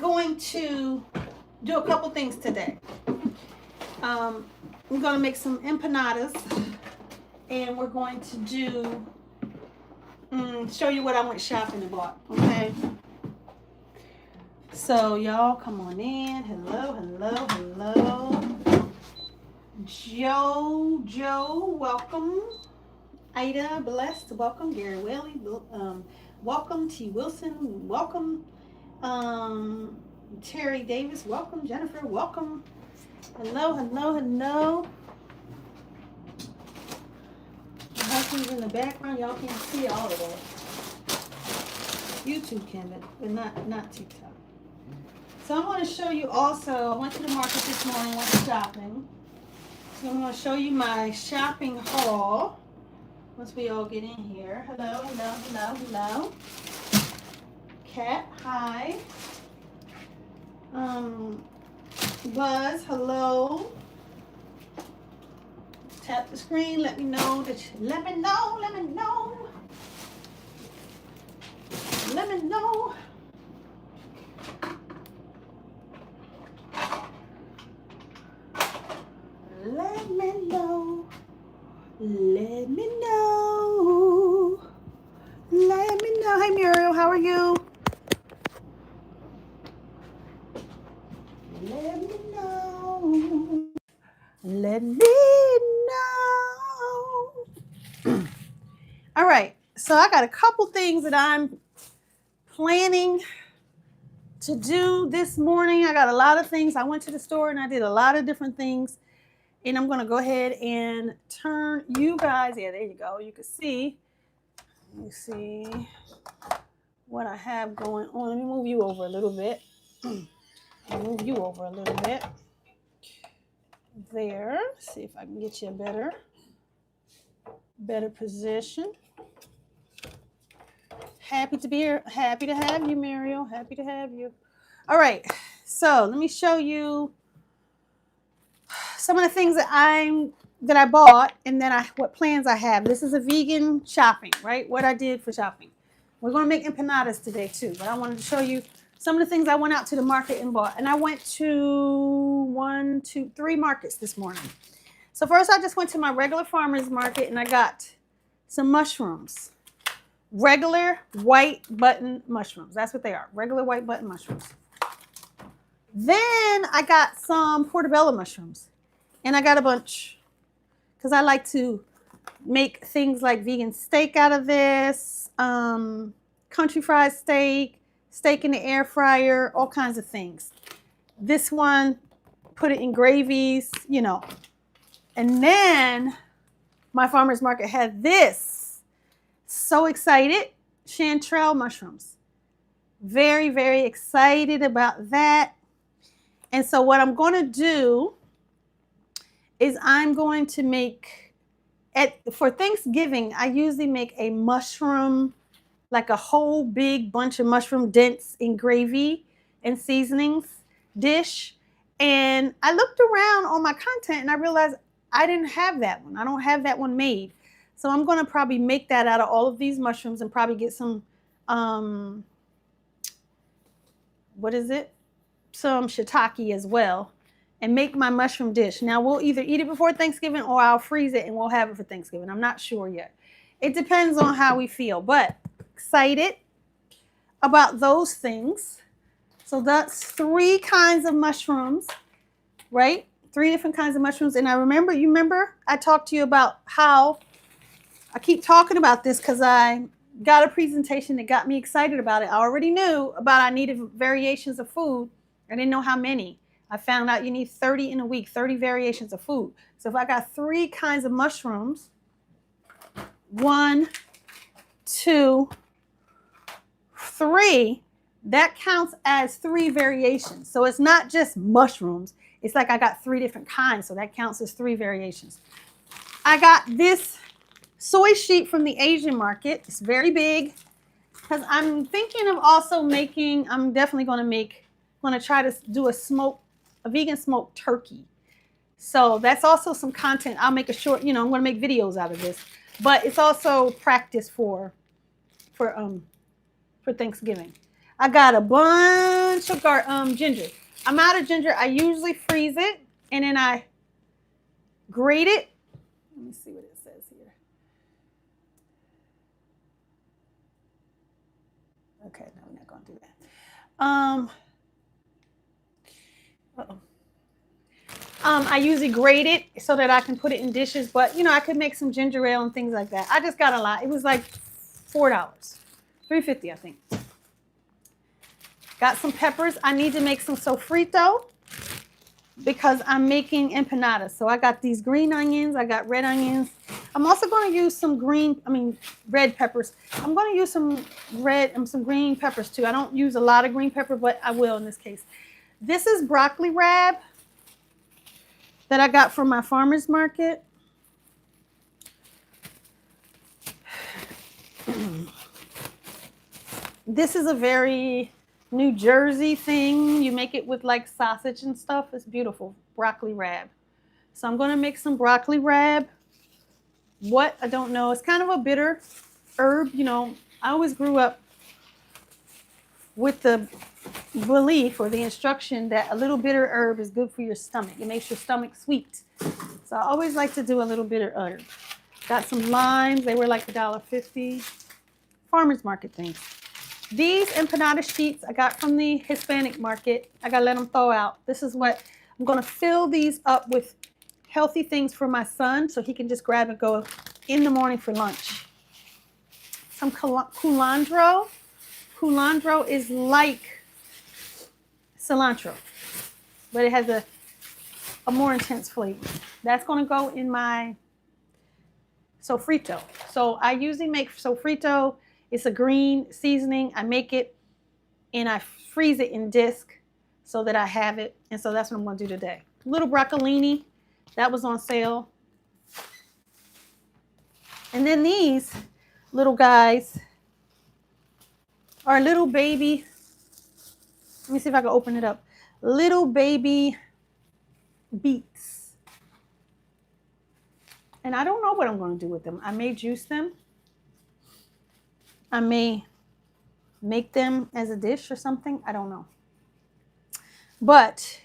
going to do a couple things today. I'm going to make some empanadas, and we're going to do show you what I went shopping and bought. Okay. So y'all, come on in. Hello, hello, hello. Joe, welcome. Ida, blessed, welcome. Gary Whaley, welcome. T. Wilson, welcome. Terry Davis, welcome. Jennifer, welcome. Hello, hello, hello. My husband's in the background. Y'all can't see all of that. YouTube can, but not TikTok. So I'm going to show you also, I went to the market this morning, went shopping. So I'm going to show you my shopping haul. Once we all get in here. Hello, hello, hello, hello. Cat, hi. Buzz, hello. Tap the screen, let me know that you, let me know. Let me know. Let me know. Let me know. Hey Muriel, how are you? Let me know. Let me know. All right, so I got a couple things that I'm planning to do this morning. I got a lot of things. I went to the store and I did a lot of different things. And I'm going to go ahead and turn you guys, yeah, there you go. You can see, let me see what I have going on. Let me move you over a little bit. Move you over a little bit. There, see if I can get you a better position. Happy to be here. Happy to have you, Mariel. Happy to have you. All right, so let me show you some of the things that I bought and then what plans I have. This is a vegan shopping, right? What I did for shopping. We're going to make empanadas today too, but I wanted to show you some of the things I went out to the market and bought. And I went to 3 markets this morning. So first I just went to my regular farmer's market and I got some mushrooms. Regular white button mushrooms. That's what they are. Regular white button mushrooms. Then I got some portobello mushrooms. And I got a bunch because I like to make things like vegan steak out of this, country fried steak, steak in the air fryer, all kinds of things. This one, put it in gravies, you know. And then my farmer's market had this. So excited, chanterelle mushrooms. Very, very excited about that. And so what I'm going to do is I'm going to make, for Thanksgiving, I usually make a mushroom, like a whole big bunch of mushroom dents in gravy and seasonings dish. And I looked around on my content and I realized I didn't have that one. I don't have that one made. So I'm going to probably make that out of all of these mushrooms and probably get some, some shiitake as well and make my mushroom dish. Now we'll either eat it before Thanksgiving or I'll freeze it and we'll have it for Thanksgiving. I'm not sure yet. It depends on how we feel, but excited about those things. So that's 3 kinds of mushrooms, right? 3 different kinds of mushrooms. And you remember I talked to you about how I keep talking about this because I got a presentation that got me excited about it. I already knew about I needed variations of food. I didn't know how many. I found out you need 30 in a week, 30 variations of food. So if I got 3 kinds of mushrooms, 1, 2, 3, that counts as 3 variations. So it's not just mushrooms. It's like I got 3 different kinds. So that counts as 3 variations. I got this soy sheet from the Asian market. It's very big because I'm thinking of also making, I'm definitely going to try to do a vegan smoked turkey. So that's also some content. I'll make a short, I'm going to make videos out of this, but it's also practice for Thanksgiving. I got a bunch of ginger. I'm out of ginger. I usually freeze it and then I grate it. Let me see what it says here. Okay, no, we're not going to do that. Uh-oh. I usually grate it so that I can put it in dishes, but you know, I could make some ginger ale and things like that. I just got a lot. It was like $4, $3.50, I think. Got some peppers. I need to make some sofrito because I'm making empanadas. So I got these green onions. I got red onions. I'm also going to use some red peppers. I'm going to use some red and some green peppers too. I don't use a lot of green pepper, but I will in this case. This is broccoli rabe that I got from my farmer's market. This is a very New Jersey thing. You make it with like sausage and stuff. It's beautiful. Broccoli rabe. So I'm going to make some broccoli rabe. What? I don't know. It's kind of a bitter herb. You know, I always grew up with the belief or the instruction that a little bitter herb is good for your stomach. It makes your stomach sweet. So I always like to do a little bitter herb. Got some limes. They were like $1.50. Farmer's market things. These empanada sheets I got from the Hispanic market. I gotta let them thaw out. This is what I'm gonna fill these up with healthy things for my son so he can just grab and go in the morning for lunch. Some culantro. Culantro is like cilantro, but it has a more intense flavor. That's gonna go in my sofrito. So I usually make sofrito. It's a green seasoning. I make it and I freeze it in disc so that I have it. And so that's what I'm going to do today. Little broccolini. That was on sale. And then these little guys are little baby. Let me see if I can open it up. Little baby beets. And I don't know what I'm going to do with them. I may juice them. I may make them as a dish or something. I don't know. But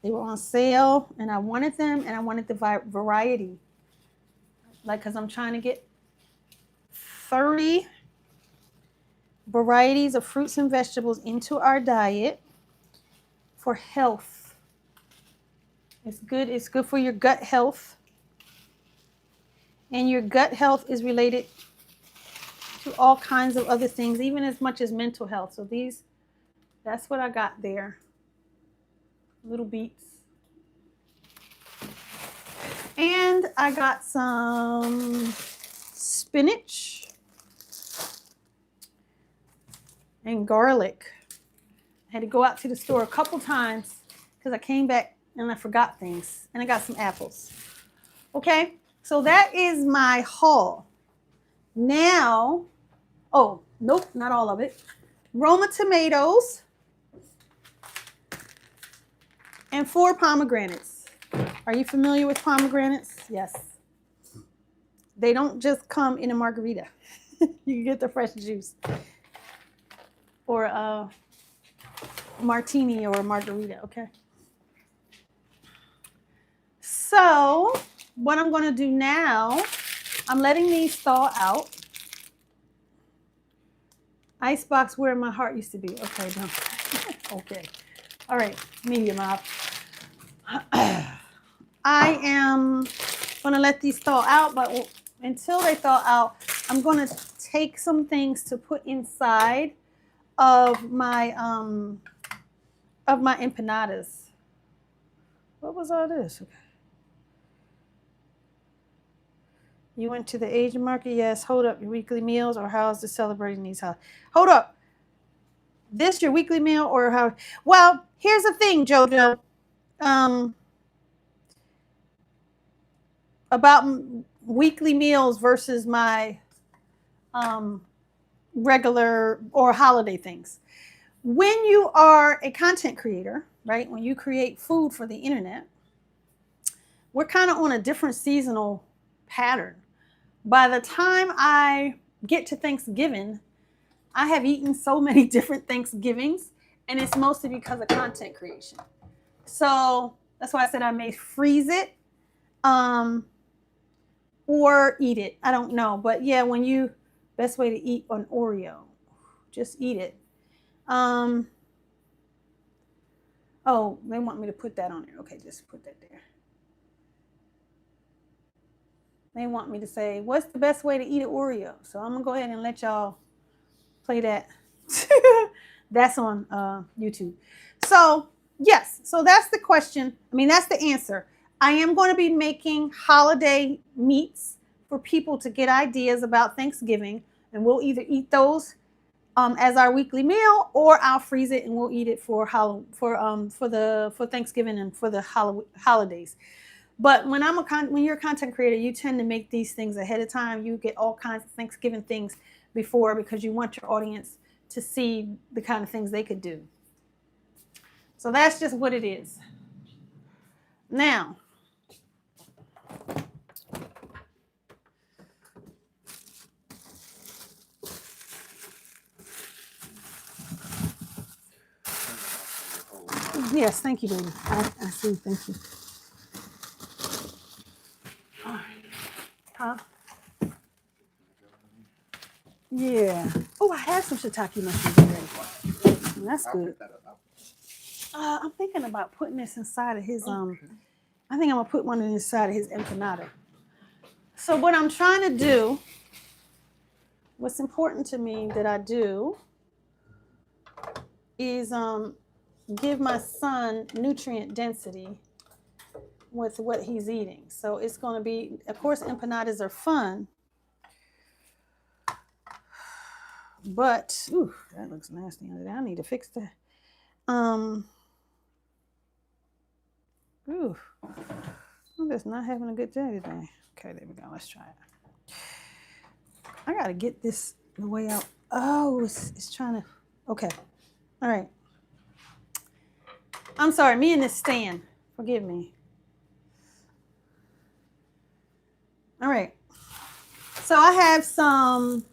they were on sale and I wanted them and I wanted the variety. Like, because I'm trying to get 30 varieties of fruits and vegetables into our diet for health. It's good. It's good for your gut health. And your gut health is related to all kinds of other things, even as much as mental health. So these, that's what I got there. Little beets. And I got some spinach and garlic. I had to go out to the store a couple times because I came back and I forgot things. And I got some apples. Okay, so that is my haul. Now, oh, nope, not all of it. Roma tomatoes and 4 pomegranates. Are you familiar with pomegranates? Yes. They don't just come in a margarita. You can get the fresh juice. Or a martini or a margarita, okay? So, what I'm going to do now, I'm letting these thaw out. Icebox where my heart used to be. Okay, no. Okay. All right, medium out. I am going to let these thaw out, but until they thaw out, I'm going to take some things to put inside of my empanadas. What was all this? Okay. You went to the Asian market? Yes. Hold up. Your weekly meals or how's the celebrating these holidays? Hold up. This your weekly meal or how? Well, here's the thing, JoJo. About weekly meals versus my regular or holiday things. When you are a content creator, right? When you create food for the internet, we're kind of on a different seasonal pattern. By the time I get to Thanksgiving, I have eaten so many different Thanksgivings, and it's mostly because of content creation. So that's why I said I may freeze it, or eat it. I don't know, but yeah, when you best way to eat an Oreo, just eat it. Um, oh, they want me to put that on there. Okay, just put that there. They want me to say, what's the best way to eat an Oreo? So I'm gonna go ahead and let y'all play that. That's on YouTube. So yes, so that's the question. I mean, that's the answer. I am going to be making holiday meats for people to get ideas about Thanksgiving, and we'll either eat those as our weekly meal, or I'll freeze it and we'll eat it for Thanksgiving and for the holidays. But when you're a content creator, you tend to make these things ahead of time. You get all kinds of Thanksgiving things before, because you want your audience to see the kind of things they could do. So that's just what it is. Now, yes, thank you, baby. I see. Thank you. Huh? Yeah. Oh, I had some shiitake mushrooms already. That's good. I'm thinking about putting this inside of his I think I'm gonna put one inside of his empanada. So what I'm trying to do, what's important to me that I do, is give my son nutrient density with what he's eating. So it's going to be, of course, empanadas are fun, but ooh, that looks nasty under there. I need to fix that. Ooh, I'm just not having a good day today. Okay, there we go. Let's try it. I got to get this the way out. Oh, it's trying to. Okay. All right. I'm sorry. Me and this stand. Forgive me. All right. So I have some.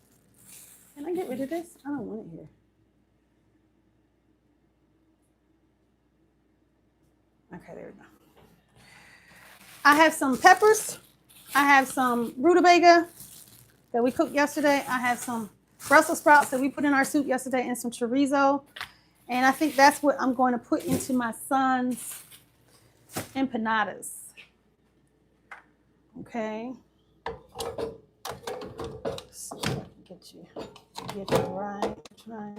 Can I get rid of this? I don't want it here. Okay, there we go. I have some peppers. I have some rutabaga that we cooked yesterday. I have some Brussels sprouts that we put in our soup yesterday, and some chorizo. And I think that's what I'm going to put into my son's empanadas. Okay. So I can get you right. Try.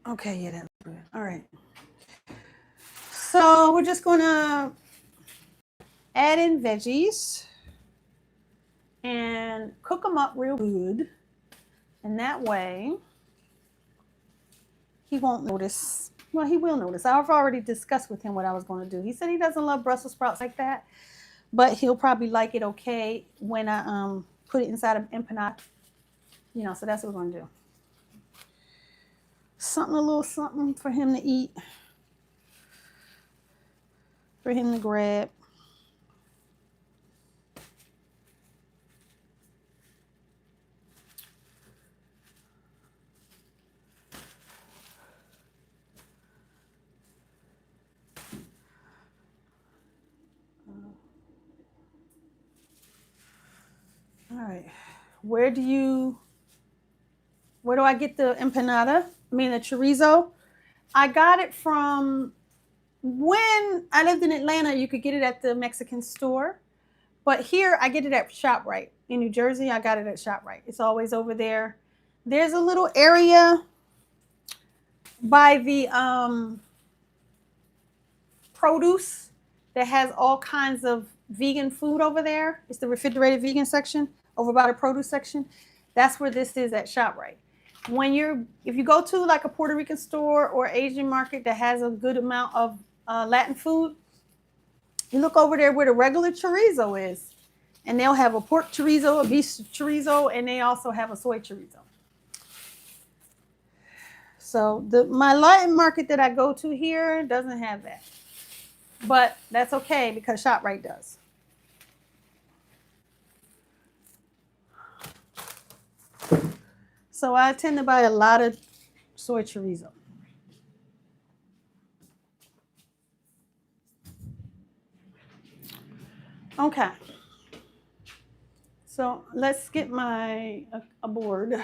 Okay, yeah, that's good. All right. So we're just going to add in veggies and cook them up real good. And that way, he won't notice. Well, he will notice. I've already discussed with him what I was going to do. He said he doesn't love Brussels sprouts like that, but he'll probably like it okay when I put it inside of empanada. You know, so that's what we're going to do. Something, a little something for him to eat, for him to grab. All right, where do I get the empanada? I mean the chorizo. I got it from, when I lived in Atlanta, you could get it at the Mexican store. But here I get it at ShopRite. In New Jersey, I got it at ShopRite. It's always over there. There's a little area by the produce that has all kinds of vegan food over there. It's the refrigerated vegan section over by the produce section. That's where this is at ShopRite. If you go to like a Puerto Rican store or Asian market that has a good amount of Latin food, you look over there where the regular chorizo is, and they'll have a pork chorizo, a beef chorizo, and they also have a soy chorizo. So my Latin market that I go to here doesn't have that, but that's okay because ShopRite does. So I tend to buy a lot of soy chorizo. Okay. So let's get a board.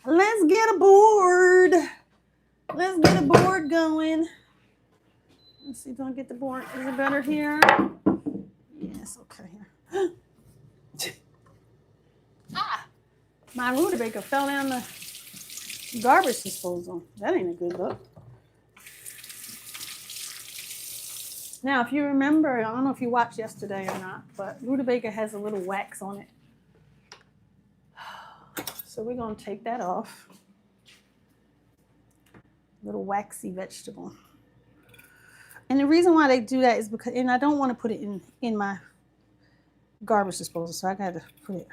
Let's get a board. Let's get a board going. Let's see, don't get the board. Is it better here? Yes, okay. Ah, my rutabaga fell down the garbage disposal. That ain't a good look. Now, if you remember, I don't know if you watched yesterday or not, but rutabaga has a little wax on it. So we're going to take that off. Little waxy vegetable. And the reason why they do that is because, and I don't want to put it in my garbage disposal, so I got to put it.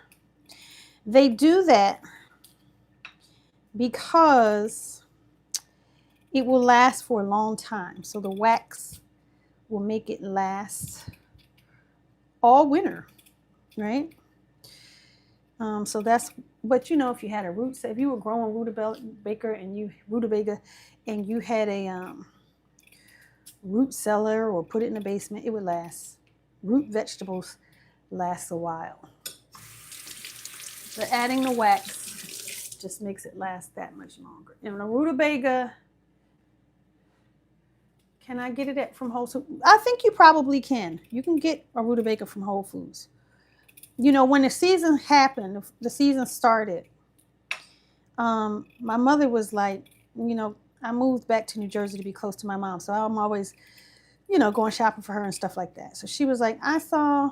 They do that because it will last for a long time. So the wax will make it last all winter, right? So that's, but you know, if you had if you were growing rutabaga and you had a root cellar or put it in the basement, it would last. Root vegetables last a while. But adding the wax just makes it last that much longer. And a rutabaga, can I get it from Whole Foods? I think you probably can. You can get a rutabaga from Whole Foods. You know, when the season happened, the season started, my mother was like, you know, I moved back to New Jersey to be close to my mom. So I'm always, you know, going shopping for her and stuff like that. So she was like, I saw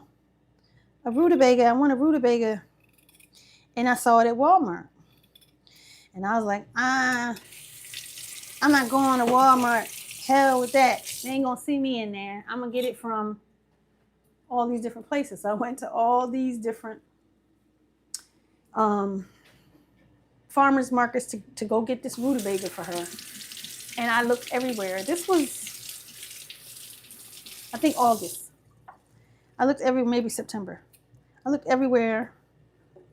a rutabaga. I want a rutabaga. And I saw it at Walmart. And I was like, I'm not going to Walmart. Hell with that. They ain't going to see me in there. I'm going to get it from all these different places. So I went to all these different farmers markets to go get this rutabaga for her. And I looked everywhere. This was, I think, August. I looked maybe September. I looked everywhere,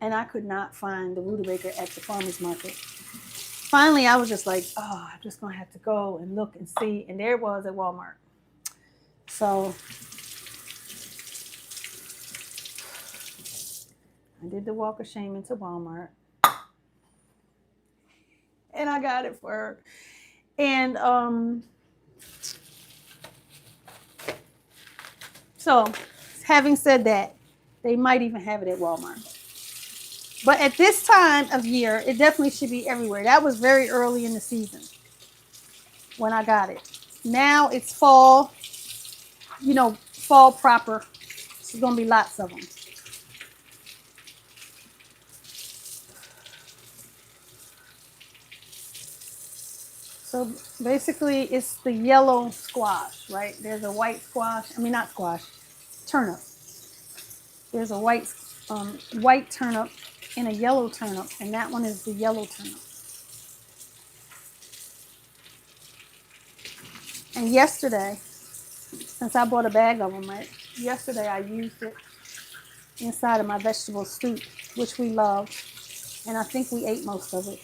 and I could not find the rutabaga at the farmer's market. Finally, I was just like, oh, I'm just going to have to go and look and see. And there it was at Walmart. So I did the walk of shame into Walmart. And I got it for her. And so having said that, they might even have it at Walmart. But at this time of year, it definitely should be everywhere. That was very early in the season when I got it. Now it's fall, you know, fall proper. There's going to be lots of them. So basically, it's the yellow squash, right? There's a white squash. I mean, not squash, turnip. There's a white turnip and a yellow turnip, and that one is the yellow turnip. And yesterday, since I bought a bag of them, right? Yesterday I used it inside of my vegetable soup, which we love, and I think we ate most of it.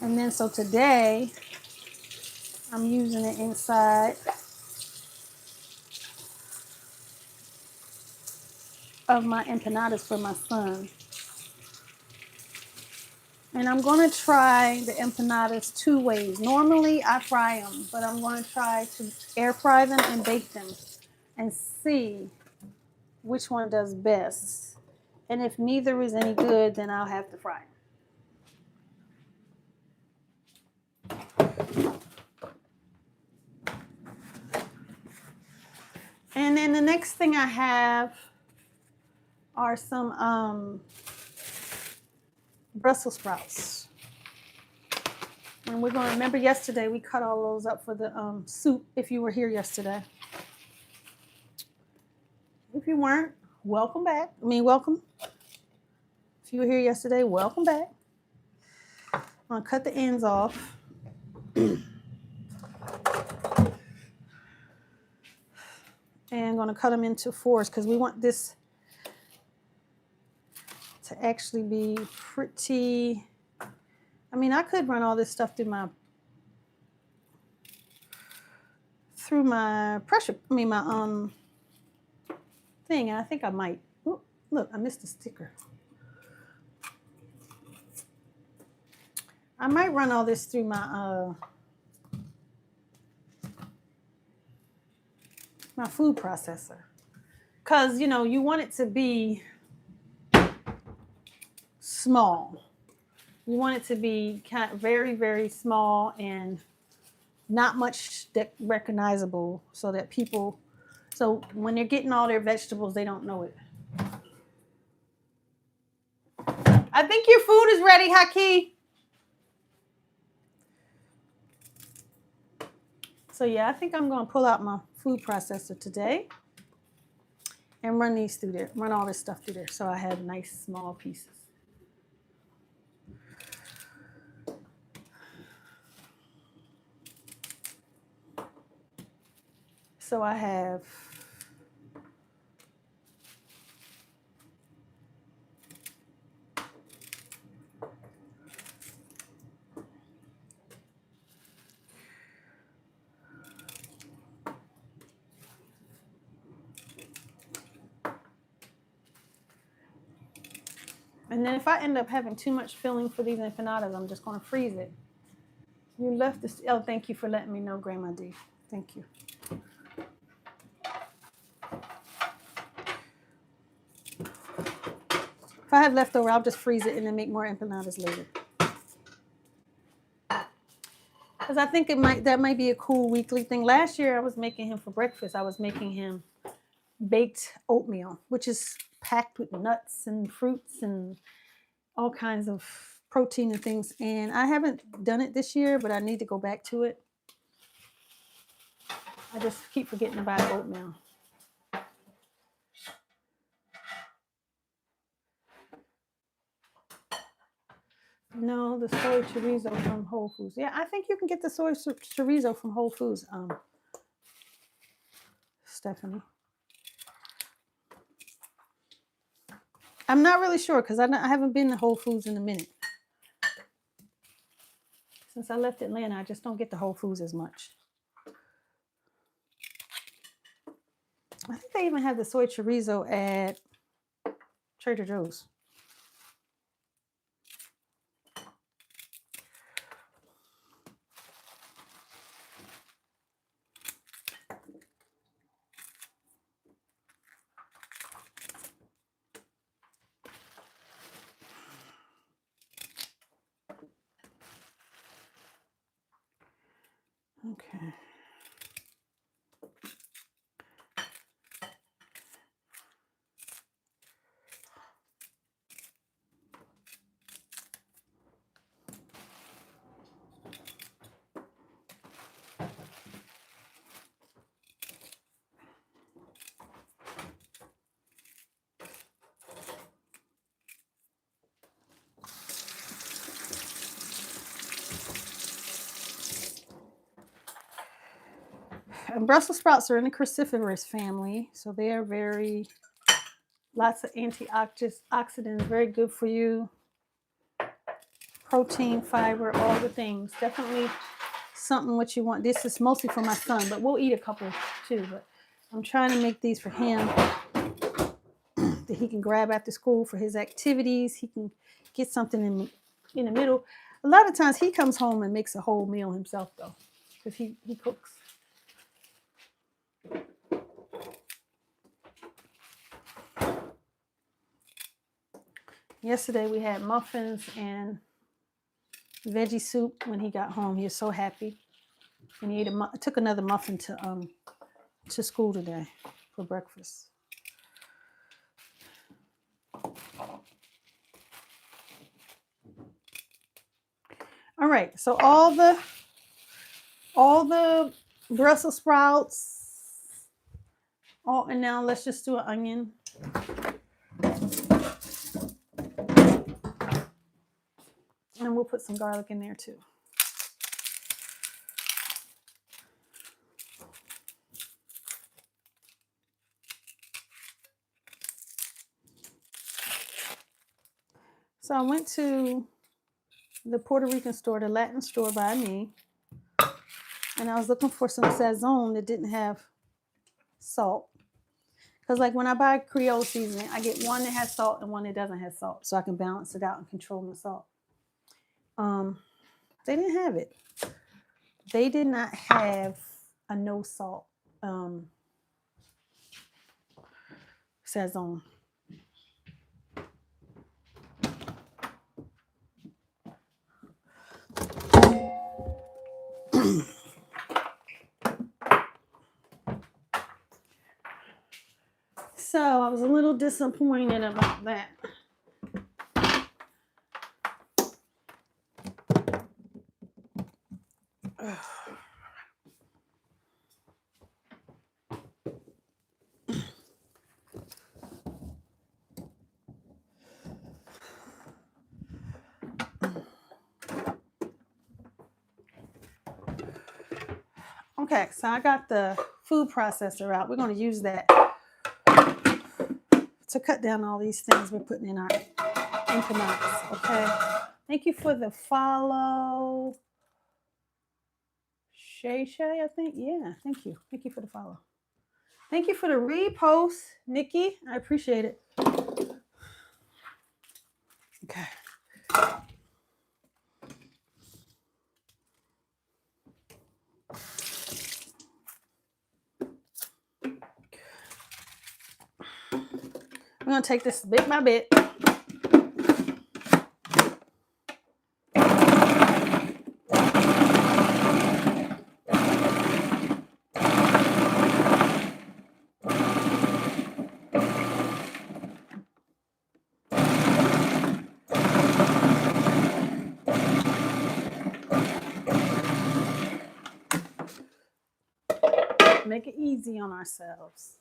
And then so today, I'm using it inside of my empanadas for my son. And I'm going to try the empanadas 2 ways. Normally, I fry them, but I'm going to try to air fry them and bake them and see which one does best. And if neither is any good, then I'll have to fry them. And then the next thing I have are some Brussels sprouts. And we're going to remember yesterday we cut all those up for the soup if you were here yesterday. If you weren't, welcome back. Welcome. If you were here yesterday, welcome back. I'm going to cut the ends off. And I'm going to cut them into 4s because we want this to actually be pretty. I mean, I could run all this stuff through my pressure. I mean, my thing, and I think I might. Ooh, look, I missed the sticker. I might run all this through my my food processor, because you know you want it to be small. You want it to be kind of very, very small and not much that recognizable, so that people, so when they're getting all their vegetables, they don't know it. I think your food is ready, Haki. So yeah, I think I'm going to pull out my food processor today and run these through there, run all this stuff through there, so I have nice small pieces. So I have and then if I end up having too much filling for these empanadas, I'm just going to freeze it. You left this. Oh, thank you for letting me know, Grandma D. Thank you. If I have leftover, I'll just freeze it and then make more empanadas later. Because I think that might be a cool weekly thing. Last year, I was making him for breakfast. I was making him baked oatmeal, which is packed with nuts and fruits and all kinds of protein and things. And I haven't done it this year, but I need to go back to it. I just keep forgetting to buy oatmeal. No, the soy chorizo from Whole Foods. Yeah, I think you can get the soy chorizo from Whole Foods, Stephanie. I'm not really sure because I haven't been to Whole Foods in a minute. Since I left Atlanta, I just don't get to Whole Foods as much. I think they even have the soy chorizo at Trader Joe's. Okay. And Brussels sprouts are in the cruciferous family, so they are lots of antioxidants, very good for you. Protein, fiber, all the things. Definitely something what you want. This is mostly for my son, but we'll eat a couple too. But I'm trying to make these for him that he can grab after school for his activities. He can get something in the middle. A lot of times he comes home and makes a whole meal himself though, because he cooks. Yesterday we had muffins and veggie soup when he got home. He was so happy. And he took another muffin to school today for breakfast. All right, so all the Brussels sprouts. And now let's just do an onion. And we'll put some garlic in there too. So I went to the Puerto Rican store, the Latin store by me, and I was looking for some sazon that didn't have salt. Because like when I buy Creole seasoning, I get one that has salt and one that doesn't have salt, so I can balance it out and control my salt. They didn't have it. They did not have a no salt sazon. So I was a little disappointed about that. Okay, so I got the food processor out. We're going to use that to cut down all these things we're putting in our empanadas. Okay. Thank you for the follow. Shay, I think. Yeah, thank you. Thank you for the follow. Thank you for the repost, Nikki. I appreciate it. Okay. I'm going to take this bit by bit. Make it easy on ourselves.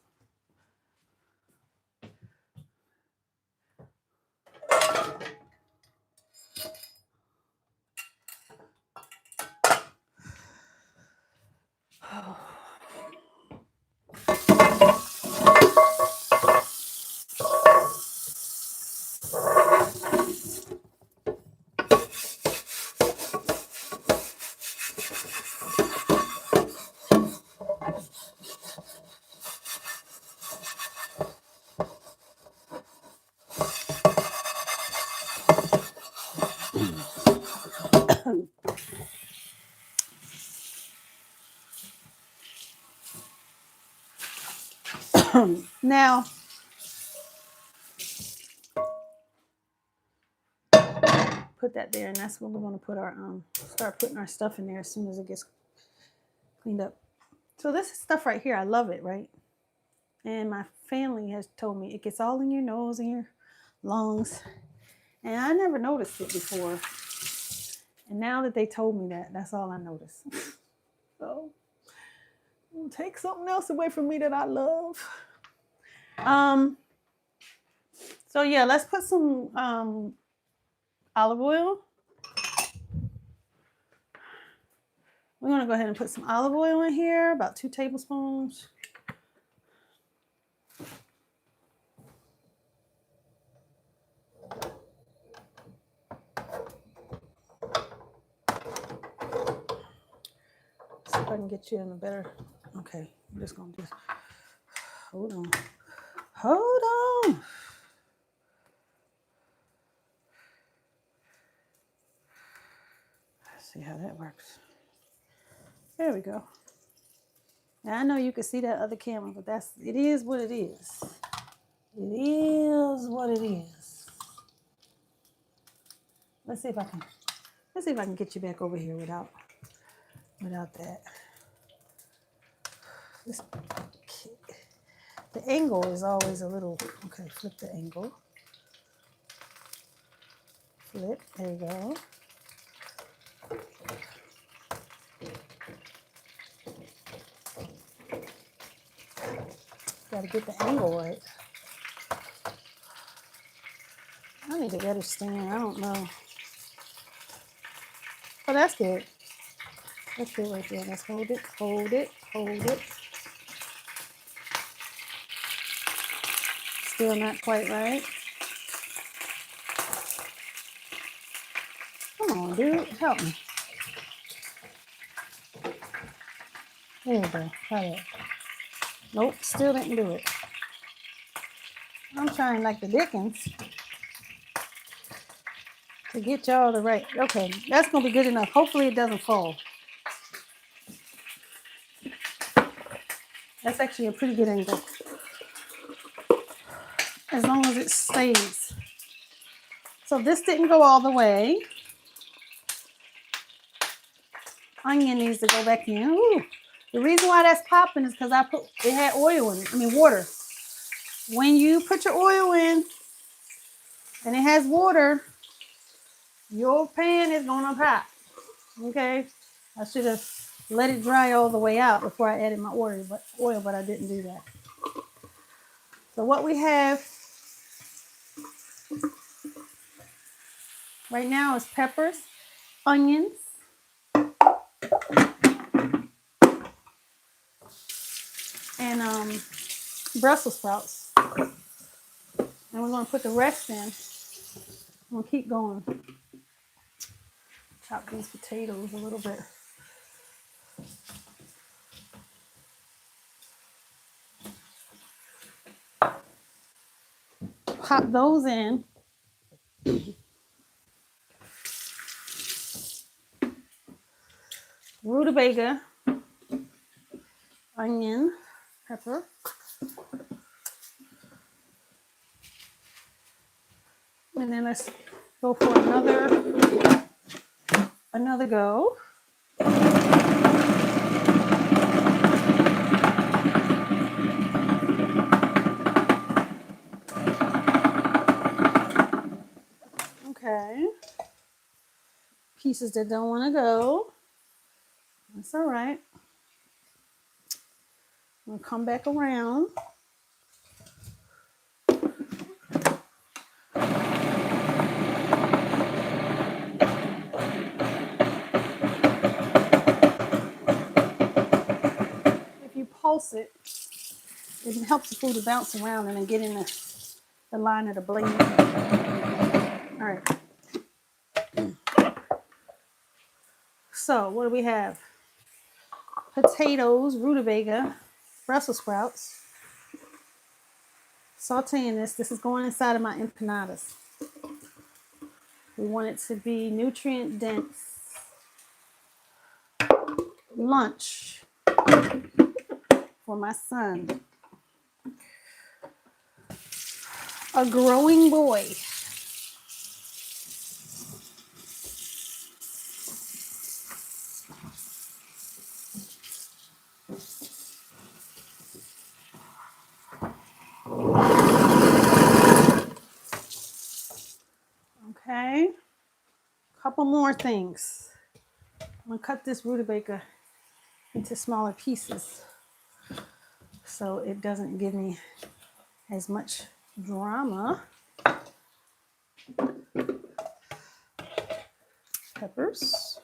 Now, put that there, and that's where we're going to put our start putting our stuff in there as soon as it gets cleaned up. So this stuff right here, I love it, right? And my family has told me it gets all in your nose and your lungs, and I never noticed it before. And now that they told me that, that's all I notice. So take something else away from me that I love. So yeah, let's put some olive oil. We're gonna go ahead and put some olive oil in here, about 2 tablespoons. See if I can get you in a better. Okay, I'm just gonna just hold on. Hold on. Let's see how that works. There we go. Now I know you can see that other camera, but it is what it is. It is what it is. Let's see if I can get you back over here without that. The angle is always a little, okay, flip the angle. Flip, there you go. Got to get the angle right. I need a better stand, I don't know. Oh, that's good. That's good right there. Let's hold it, hold it, hold it. Still not quite right. dude. Help me. There you go. Try that. Nope, still didn't do it. I'm trying like the Dickens to get y'all the right. Okay, that's gonna be good enough. Hopefully it doesn't fall. That's actually a pretty good angle. As long as it stays. So this didn't go all the way. Onion needs to go back in. Ooh. The reason why that's popping is because it had oil in it. I mean water. When you put your oil in and it has water, your pan is gonna pop. Okay? I should have let it dry all the way out before I added my oil, but I didn't do that. So what we have right now is peppers, onions, and Brussels sprouts. And we're going to put the rest in. I'm going to keep going. Chop these potatoes a little bit. Pop those in. Rutabaga, onion, pepper. And then let's go for another go. Okay. Pieces that don't want to go. That's all right. We'll come back around. If you pulse it, it helps the food to bounce around and then get in the line of the blade. All right. So what do we have? Potatoes, rutabaga, Brussels sprouts. Sauteing this. This is going inside of my empanadas. We want it to be nutrient dense. Lunch for my son. A growing boy. Okay. Couple more things. I'm gonna cut this rutabaga into smaller pieces so it doesn't give me as much drama. Peppers.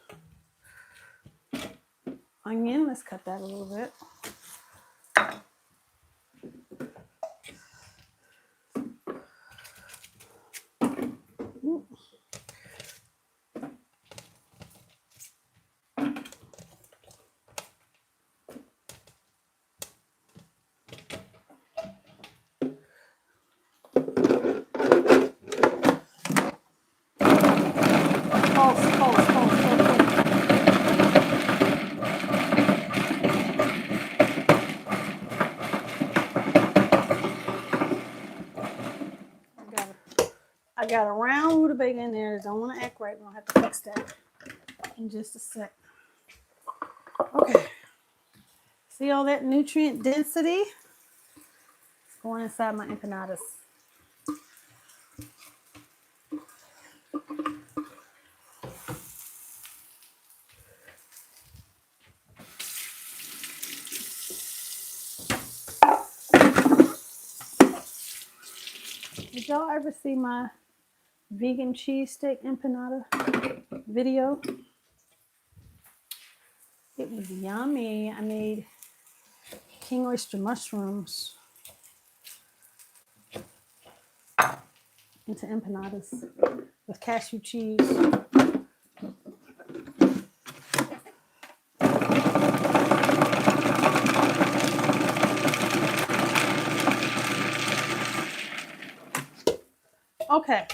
Onion, let's cut that a little bit. I got a round rutabaga in there that don't want to act right. We're going to have to fix that in just a sec. Okay. See all that nutrient density? It's going inside my empanadas. Did y'all ever see my vegan cheesesteak empanada video? It was yummy. I made king oyster mushrooms into empanadas with cashew cheese. Okay.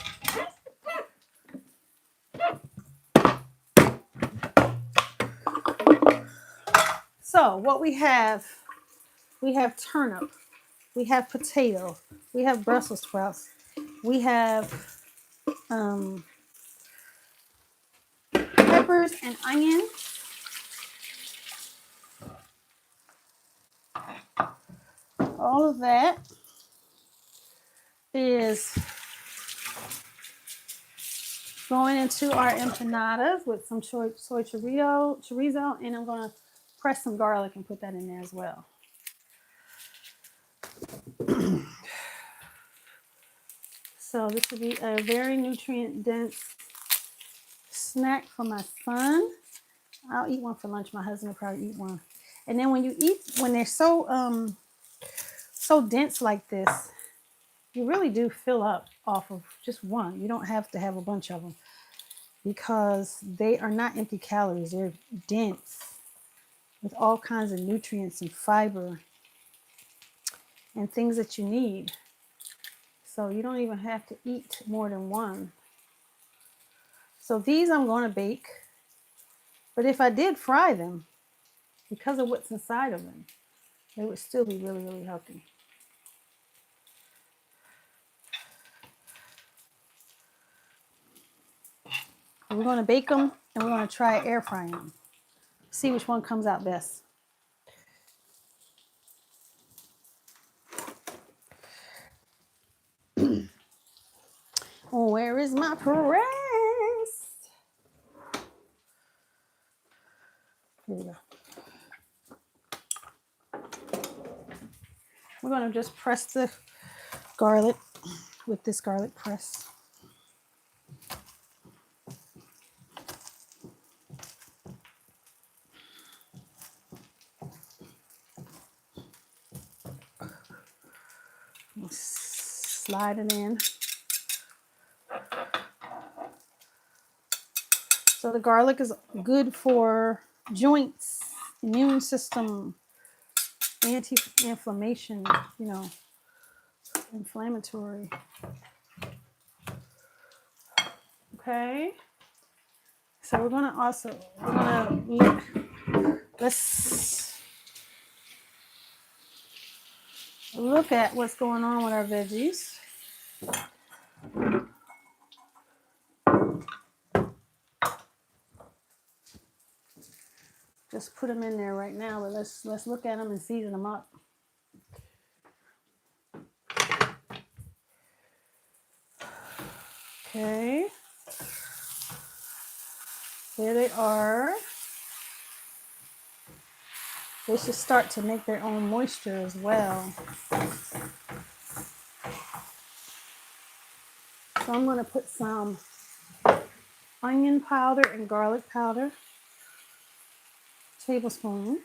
So what we have turnip, we have potato, we have Brussels sprouts, we have peppers and onion. All of that is going into our empanadas with some soy chorizo, and I'm going to press some garlic and put that in there as well. So this will be a very nutrient dense snack for my son. I'll eat one for lunch. My husband will probably eat one. And then when they're so dense like this, you really do fill up off of just one. You don't have to have a bunch of them because they are not empty calories. They're dense with all kinds of nutrients and fiber and things that you need. So you don't even have to eat more than one. So these I'm going to bake. But if I did fry them, because of what's inside of them, they would still be really, really healthy. We're going to bake them and we're going to try air frying them. See which one comes out best. Where is my press? Here we go. We're going to just press the garlic with this garlic press. Slide it in. So the garlic is good for joints, immune system, anti-inflammation, inflammatory. Okay. So let's look at what's going on with our veggies. Just put them in there right now, but let's look at them and season them up. Okay. There they are. They should start to make their own moisture as well. So I'm going to put some onion powder and garlic powder, tablespoon.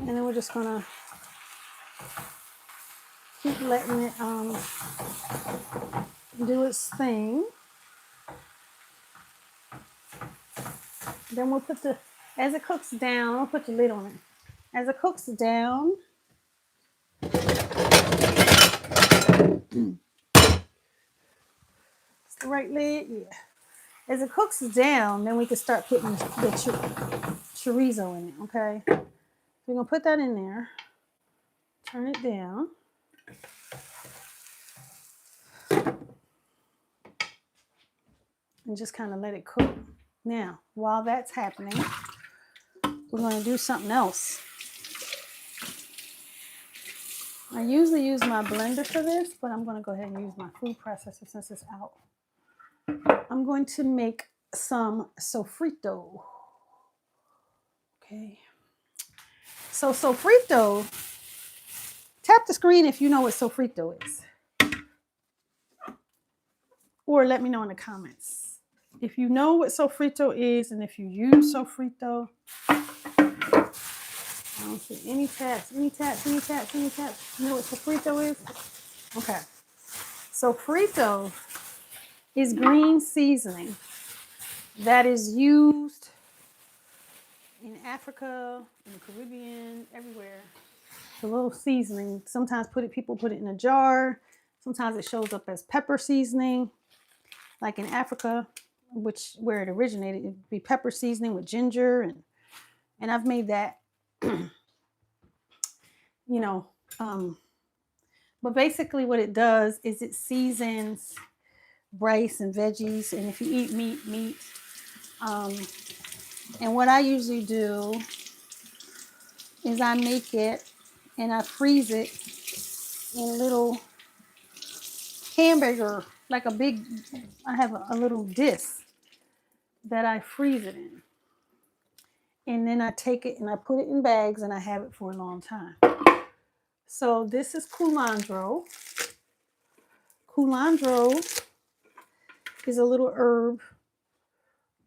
And then we're just going to keep letting it do its thing. Then we'll put as it cooks down, we'll put the lid on it. As it cooks down, it's the right lid, yeah. As it cooks down, then we can start putting the chorizo in it, okay? So we're gonna put that in there, turn it down. And just kind of let it cook. Now, while that's happening, we're going to do something else. I usually use my blender for this, but I'm going to go ahead and use my food processor since it's out. I'm going to make some sofrito. Okay. So sofrito, tap the screen if you know what sofrito is. Or let me know in the comments if you know what sofrito is and if you use sofrito. I don't see any taps. You know what sofrito is? Okay. So frito is green seasoning that is used in Africa, in the Caribbean, everywhere. The little seasoning. Sometimes people put it in a jar. Sometimes it shows up as pepper seasoning. Like in Africa, where it originated, it'd be pepper seasoning with ginger, and I've made that, you know. But basically, what it does is it seasons rice and veggies, and if you eat meat. And what I usually do is I make it and I freeze it in little hamburger, like I have a little disc that I freeze it in. And then I take it and I put it in bags and I have it for a long time. So this is culantro. Culantro is a little herb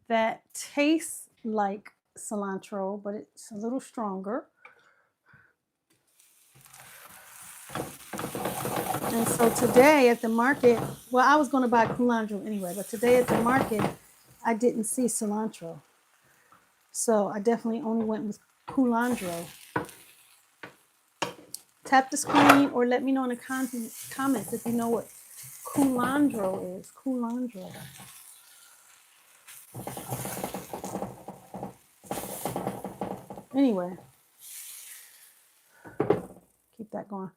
that tastes like cilantro, but it's a little stronger. And so today at the market, well, I was going to buy culantro anyway, but today at the market, I didn't see cilantro. So I definitely only went with culantro. Tap the screen or let me know in the comments if you know what culantro is. Culantro. Anyway, keep that going.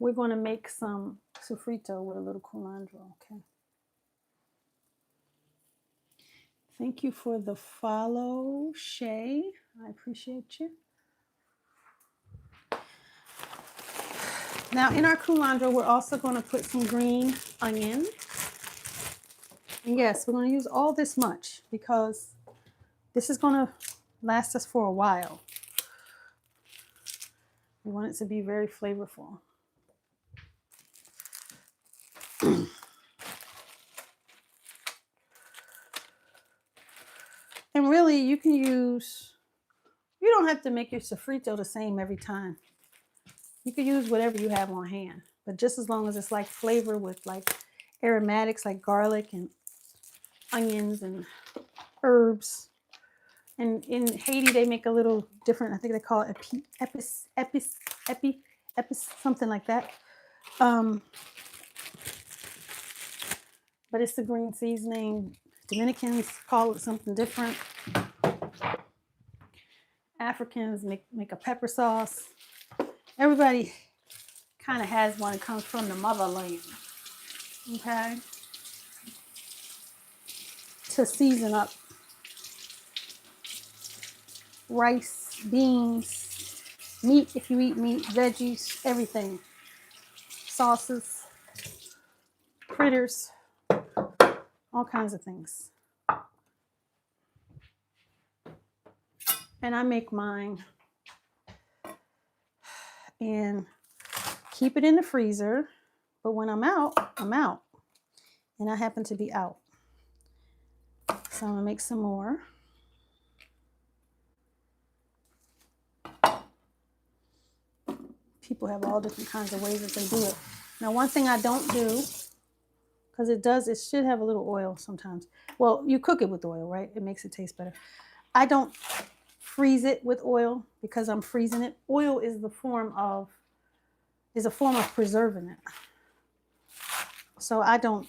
We're going to make some sofrito with a little culantro, okay? Thank you for the follow, Shay. I appreciate you. Now, in our culantro, we're also going to put some green onion. And yes, we're going to use all this much because this is going to last us for a while. We want it to be very flavorful. And really, you don't have to make your sofrito the same every time. You could use whatever you have on hand, but just as long as it's like flavor with like aromatics like garlic and onions and herbs. And in Haiti, they make a little different, I think they call it epis, something like that. But it's the green seasoning. Dominicans call it something different. Africans make a pepper sauce. Everybody kind of has one that comes from the motherland, okay? To season up rice, beans, meat if you eat meat, veggies, everything. Sauces, fritters, all kinds of things. And I make mine and keep it in the freezer. But when I'm out, I'm out. And I happen to be out. So I'm gonna make some more. People have all different kinds of ways that they do it. Now, one thing I don't do, because it should have a little oil sometimes. Well, you cook it with oil, right? It makes it taste better. I don't freeze it with oil because I'm freezing it. Oil is a form of preserving it. So I don't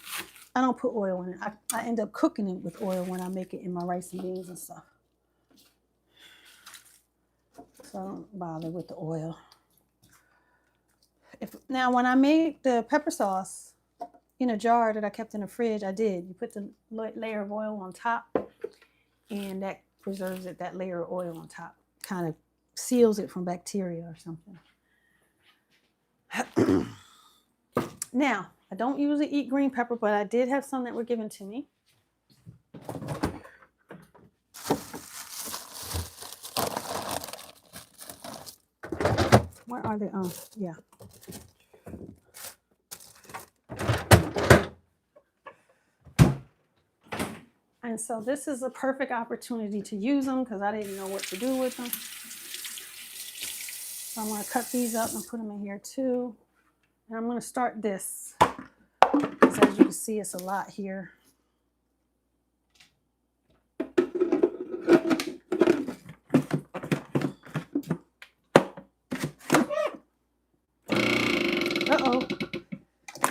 put oil in it. I end up cooking it with oil when I make it in my rice and beans and stuff. So I don't bother with the oil. Now, when I made the pepper sauce in a jar that I kept in the fridge, I did. You put the layer of oil on top, and that preserves it. That layer of oil on top kind of seals it from bacteria or something. Now, I don't usually eat green pepper, but I did have some that were given to me. Where are they? Oh, yeah. And so this is a perfect opportunity to use them because I didn't know what to do with them. So I'm going to cut these up and put them in here too. And I'm going to start this Because as you can see, it's a lot here. Uh-oh.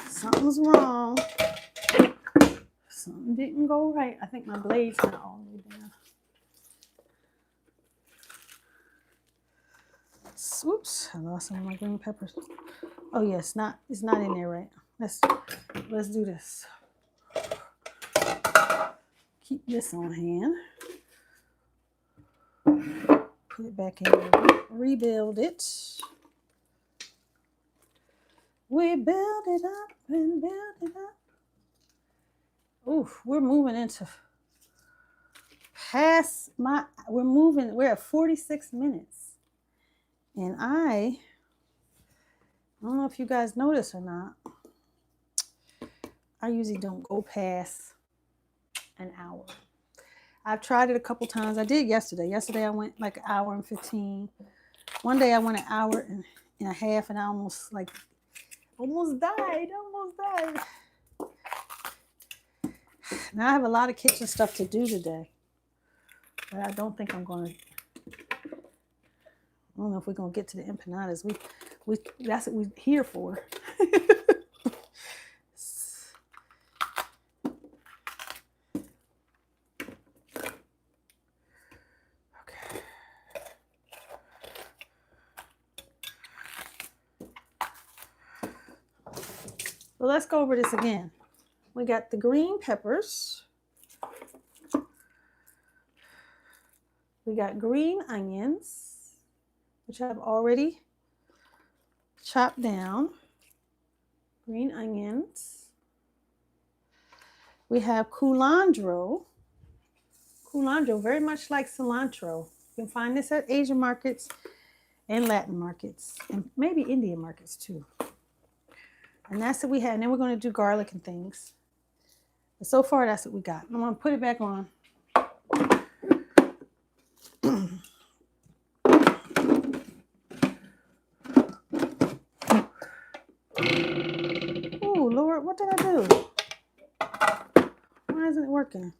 Something's wrong. Something didn't go right. I think my blade's not all the way down. Oops, I lost some of my green peppers. Oh yeah, it's not in there right. Let's do this. Keep this on hand. Put it back in there. Rebuild it. We build it up and build it up. Oof, we're moving into we're at 46 minutes. And I don't know if you guys notice or not. I usually don't go past an hour. I've tried it a couple times. I did yesterday. Yesterday I went like an hour and 15. One day I went an hour and a half and I almost died. Now I have a lot of kitchen stuff to do today. But I don't think I'm going to. I don't know if we're going to get to the empanadas. That's what we're here for. Okay. So let's go over this again. We got the green peppers. We got green onions, which I've already chopped down. Green onions. We have culantro. Culantro, very much like cilantro. You can find this at Asian markets and Latin markets, and maybe Indian markets too. And that's what we had. And then we're going to do garlic and things. But so far, that's what we got. I'm going to put it back on. Oh, Lord, what did I do? Why isn't it working?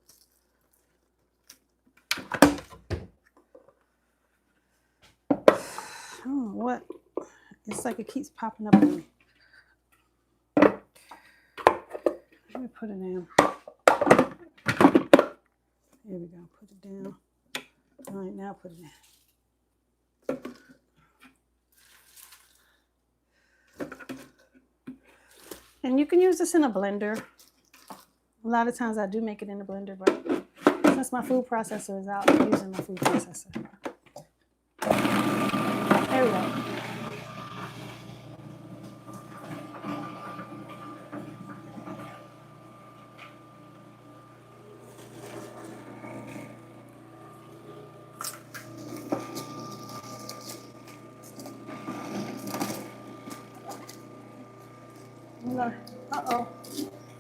Oh, what? It's like it keeps popping up on me. Let me put it down. Here we go. Put it down. All right, now put it in. And you can use this in a blender. A lot of times I do make it in a blender, but since my food processor is out, I'm using my food processor. There we go. Uh-oh.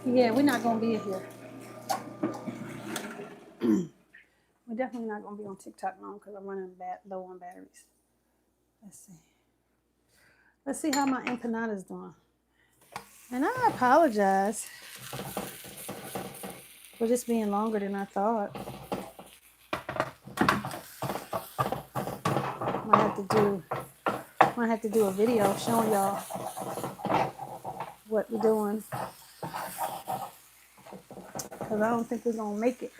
Yeah, we're not going to be here. We're definitely not going to be on TikTok long because I'm running low on batteries. Let's see how my empanadas doing. And I apologize for this being longer than I thought. Might have to do a video showing y'all what we're doing. Because I don't think we're going to make it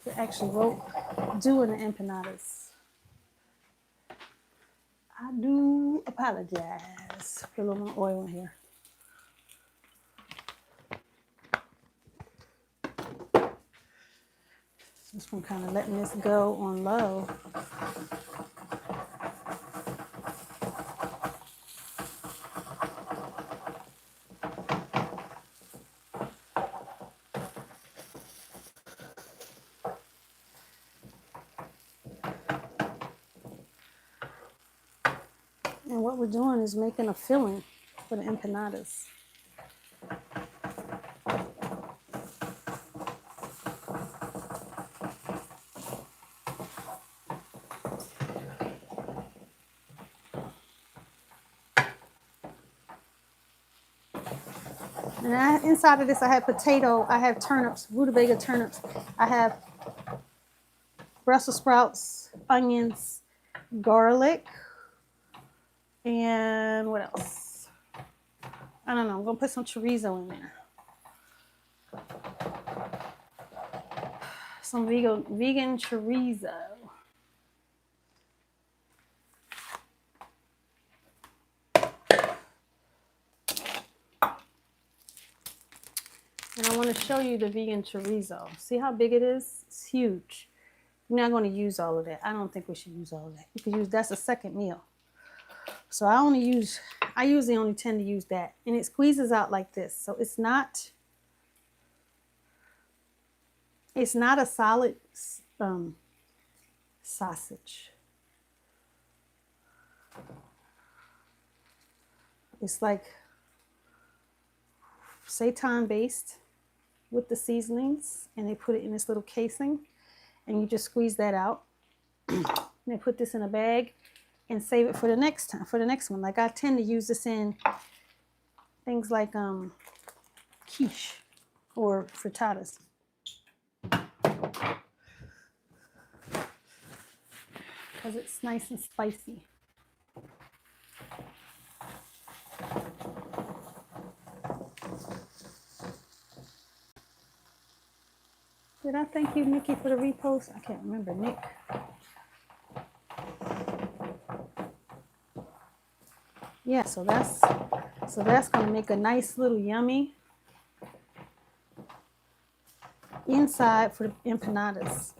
to actually doing the empanadas. I do apologize. Put a little more oil in here. Just from kind of letting this go on low. And what we're doing is making a filling for the empanadas. And inside of this, I have potato. I have turnips, rutabaga turnips. I have Brussels sprouts, onions, garlic, and what else? I don't know. I'm going to put some chorizo in there. Some vegan chorizo. And I want to show you the vegan chorizo. See how big it is? It's huge. We're not going to use all of that. I don't think we should use all of that. You could use, that's a second meal. So I usually only tend to use that. And it squeezes out like this. So it's not a solid sausage. It's like seitan based with the seasonings, and they put it in this little casing, and you just squeeze that out. And they put this in a bag and save it for the next time, for the next one. Like I tend to use this in things like quiche or frittatas. Because it's nice and spicy. Did I thank you, Nikki, for the repost? I can't remember, Nick. Yeah, so that's going to make a nice little yummy inside for the empanadas.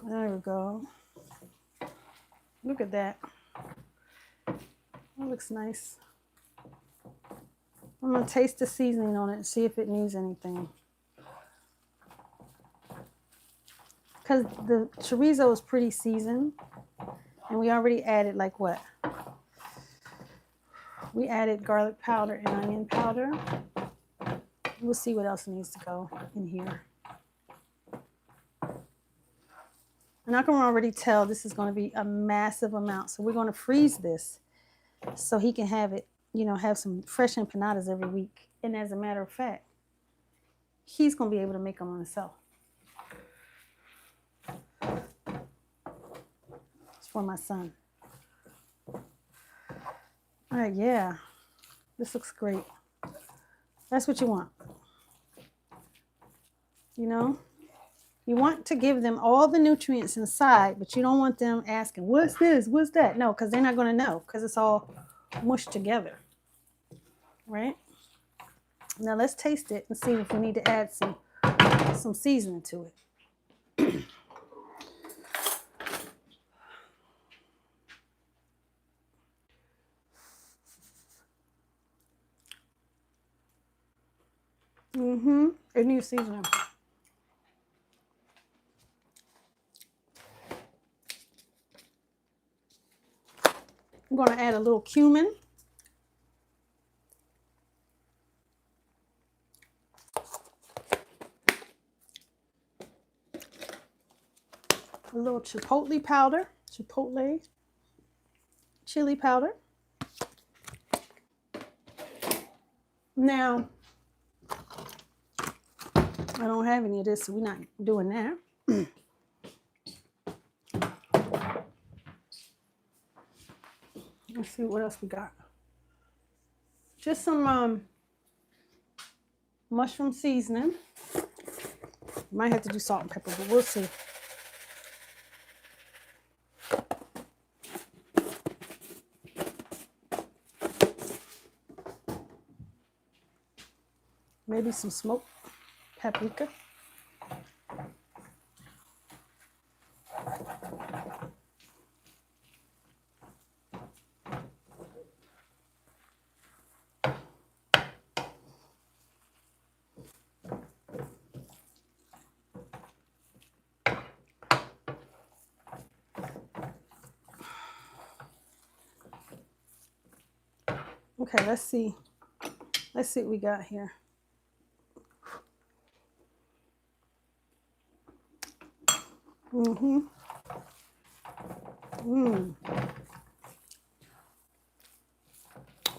There we go. Look at that. That looks nice. I'm going to taste the seasoning on it and see if it needs anything. Because the chorizo is pretty seasoned. And we already added like what? We added garlic powder and onion powder. We'll see what else needs to go in here. And I can already tell this is going to be a massive amount. So we're going to freeze this so he can have it, you know, have some fresh empanadas every week. And as a matter of fact, he's going to be able to make them on himself. It's for my son. All right, yeah. This looks great. That's what you want. You know? You want to give them all the nutrients inside, but you don't want them asking, what's this? What's that? No, because they're not going to know because it's all mushed together. Right? Now let's taste it and see if we need to add some seasoning to it. It needs seasoning. I'm going to add a little cumin. A little chipotle powder, chili powder. Now, I don't have any of this, so we're not doing that. Let's see what else we got. Just some mushroom seasoning. Might have to do salt and pepper, but we'll see. Maybe some smoked paprika. Okay, let's see. Let's see what we got here.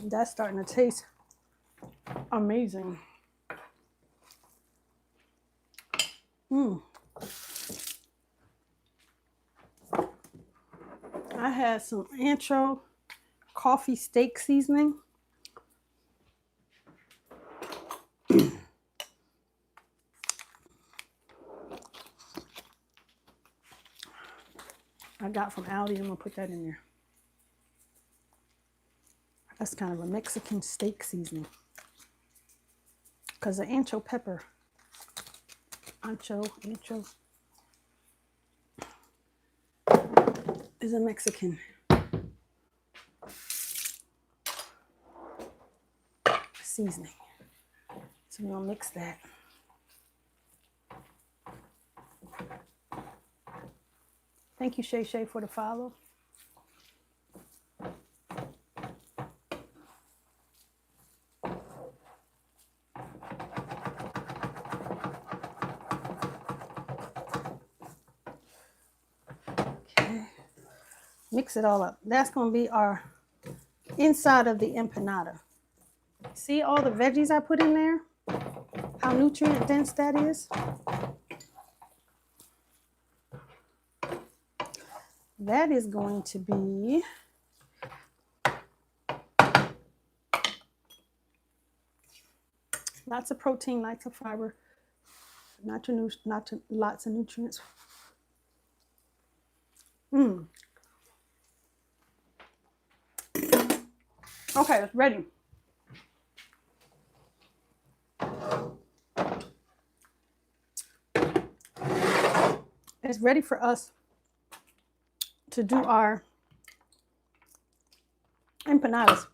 That's starting to taste amazing. I had some ancho coffee steak seasoning. I got from Aldi. I'm gonna put that in there. That's kind of a Mexican steak seasoning. Because the ancho pepper, ancho, is a Mexican seasoning. So we're gonna mix that. Thank you, Shay Shay, for the follow. Okay. Mix it all up. That's gonna be our inside of the empanada. See all the veggies I put in there? How nutrient dense that is? That is going to be lots of protein, lots of fiber, lots of nutrients. Okay, it's ready. It's ready for us to do our empanadas.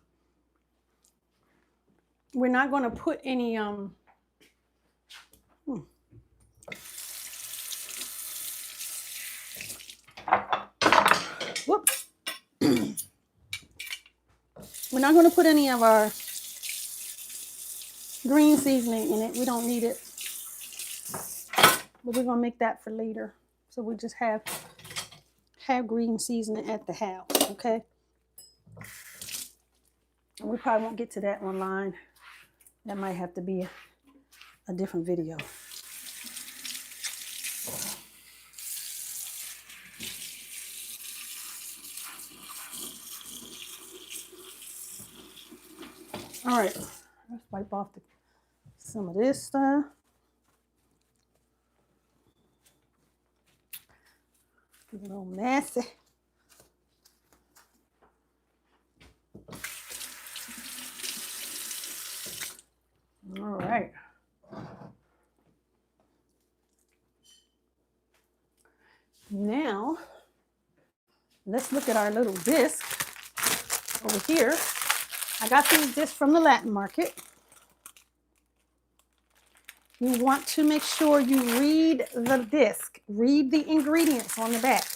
We're not going to put any whoops. We're not going to put any of our green seasoning in it. We don't need it. But we're going to make that for later. So we just have green seasoning at the house, okay? And we probably won't get to that online. That might have to be a different video. All right, let's wipe off some of this stuff. Get a little messy. All right. Now, let's look at our little disc over here. I got these discs from the Latin market. You want to make sure you read the disc. Read the ingredients on the back.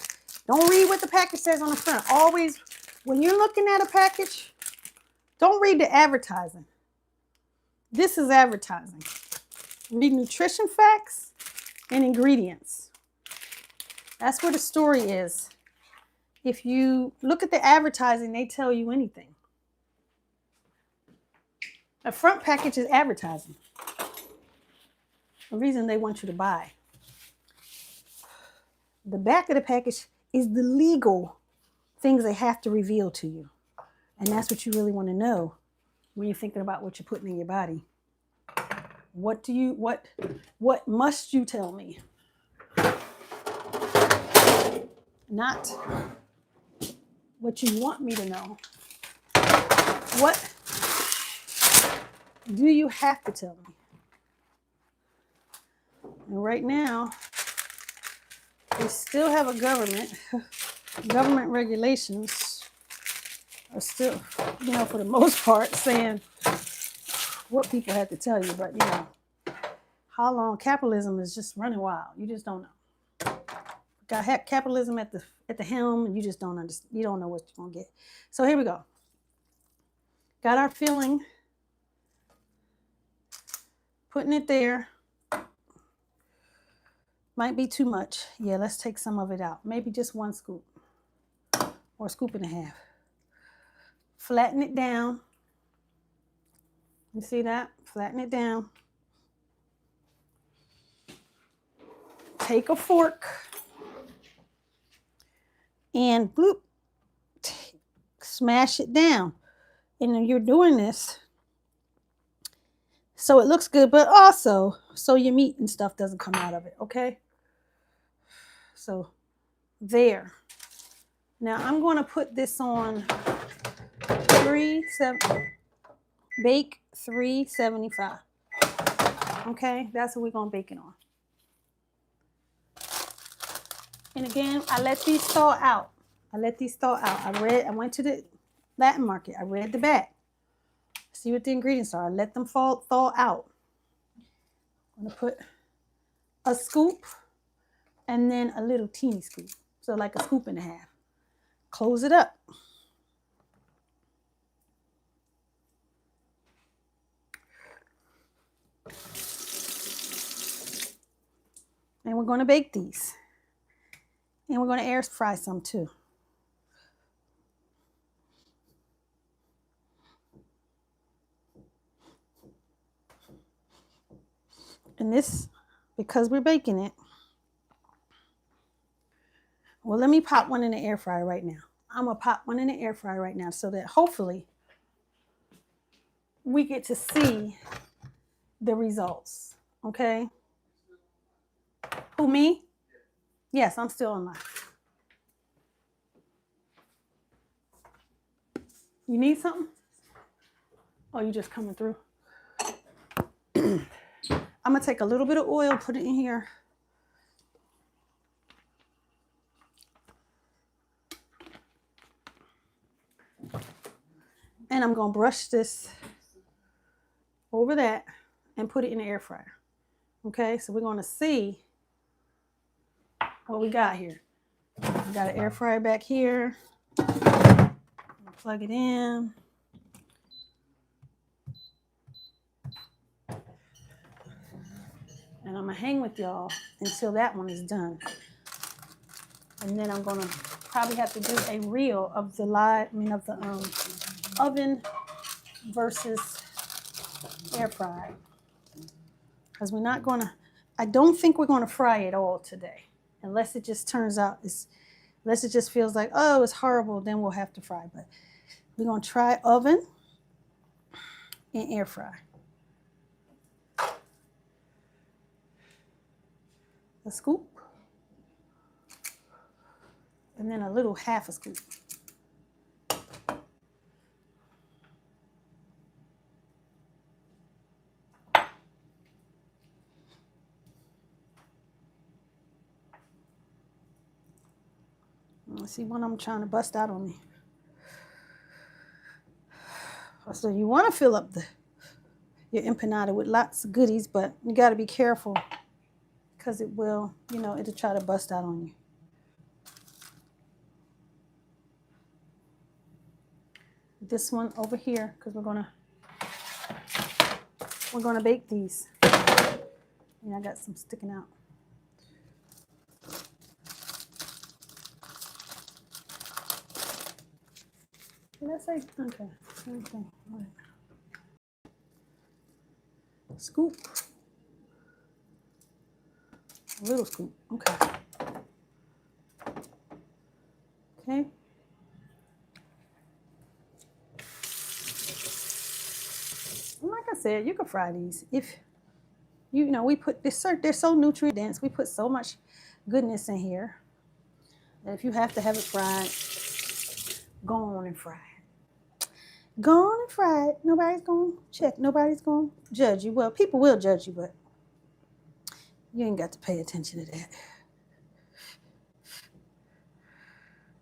Don't read what the package says on the front. Always, when you're looking at a package, don't read the advertising. This is advertising. Read nutrition facts and ingredients. That's where the story is. If you look at the advertising, they tell you anything. The front package is advertising. The reason they want you to buy. The back of the package is the legal things they have to reveal to you. And that's what you really want to know when you're thinking about what you're putting in your body. What must you tell me? Not what you want me to know. What do you have to tell me? And right now, we still have a government regulations are still, for the most part, saying what people have to tell you. But, how long capitalism is just running wild. You just don't know. Got capitalism at the helm, and you just don't understand. You don't know what you're going to get. So here we go. Got our filling Putting it there. Might be too much. Yeah, let's take some of it out. Maybe just 1 scoop or a scoop and a half. Flatten it down. You see that? Flatten it down. Take a fork and bloop, smash it down. And you're doing this so it looks good, but also so your meat and stuff doesn't come out of it, okay? So there. Now I'm going to put this on bake 375. Okay, that's what we're going to bake it on. And again, I let these thaw out. I went to the Latin market. I read the back. See what the ingredients are. I let them thaw out. I'm going to put a scoop and then a little teeny scoop. So like a scoop and a half. Close it up. And we're going to bake these. And we're going to air fry some too. And this, because we're baking it, well, let me pop one in the air fryer right now. I'm going to pop one in the air fryer right now so that hopefully we get to see the results, okay? Who, me? Yes, I'm still online. You need something? Oh, you just coming through? I'm going to take a little bit of oil, put it in here. And I'm going to brush this over that and put it in the air fryer. Okay, so we're going to see what we got here. We got an air fryer back here. Plug it in. And I'm going to hang with y'all until that one is done. And then I'm going to probably have to do a reel of the oven versus air fry. Because we're not going to, I don't think we're going to fry it all today. Unless it just turns out, unless it just feels like, oh, it's horrible, then we'll have to fry. But we're going to try oven and air fry. A scoop. And then a little half a scoop. Let's see what I'm trying to bust out on me. So you want to fill up your empanada with lots of goodies, but you got to be careful because it will, it'll try to bust out on you. This one over here, because we're gonna bake these. Yeah, I got some sticking out. Did I say? Okay. Right. Scoop. A little scoop. Okay. Okay. Like I said, you can fry these. If we put this, they're so nutrient dense. We put so much goodness in here that if you have to have it fried, go on and fry it. Go on and fry it. Nobody's going to check. Nobody's going to judge you. Well, people will judge you, but you ain't got to pay attention to that.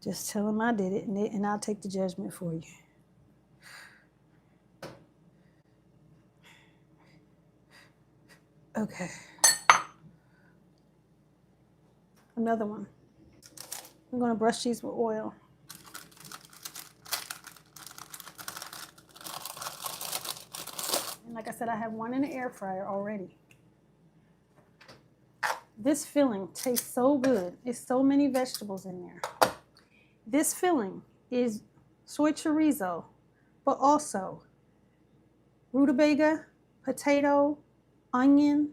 Just tell them I did it, and I'll take the judgment for you. Okay. Another one. I'm going to brush these with oil. And like I said, said, I have one in the air fryer already. This filling tastes so good. It's so many vegetables in there. This filling is soy chorizo, but also rutabaga, potato, onion,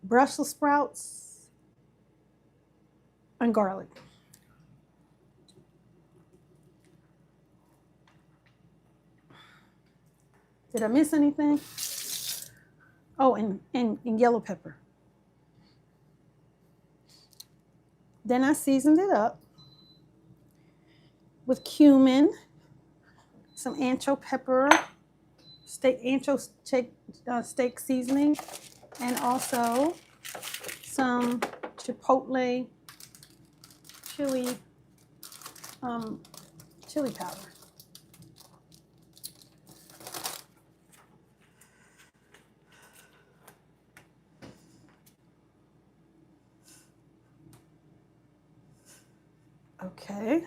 Brussels sprouts, and garlic. Did I miss anything? Oh, and yellow pepper. Then I seasoned it up with cumin, some ancho pepper, steak seasoning, and also some chipotle chili powder. Okay.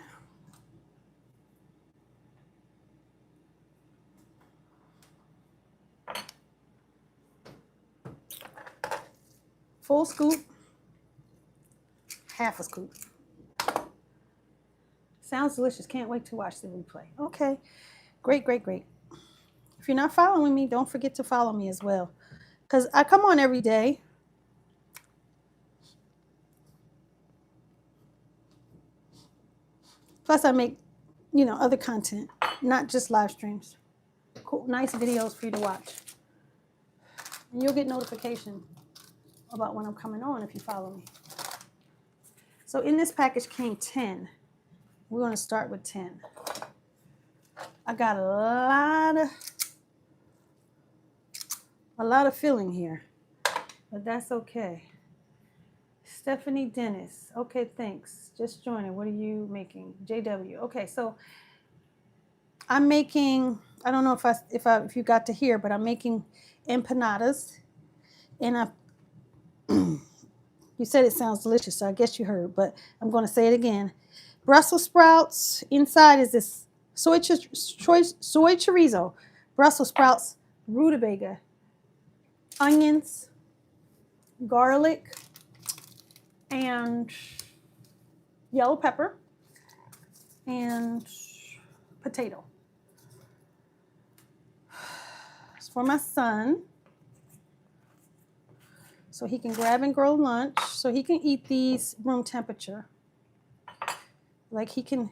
Full scoop, half a scoop. Sounds delicious. Can't wait to watch the replay. Okay, great, great, great. If you're not following me, don't forget to follow me as well, because I come on every day. Plus, I make, other content, not just live streams. Cool, nice videos for you to watch. And you'll get notification about when I'm coming on if you follow me. So in this package came 10. We're going to start with 10. I got a lot of filling here, but that's okay. Stephanie Dennis. Okay, thanks. Just joining. What are you making? JW. Okay, so I'm making, I don't know if you got to hear, but I'm making empanadas. And you said it sounds delicious, so I guess you heard, but I'm going to say it again. Brussels sprouts. Inside is this soy chorizo, Brussels sprouts, rutabaga, onions, garlic, and yellow pepper, and potato. It's for my son, so he can grab and go lunch, so he can eat these room temperature. Like he can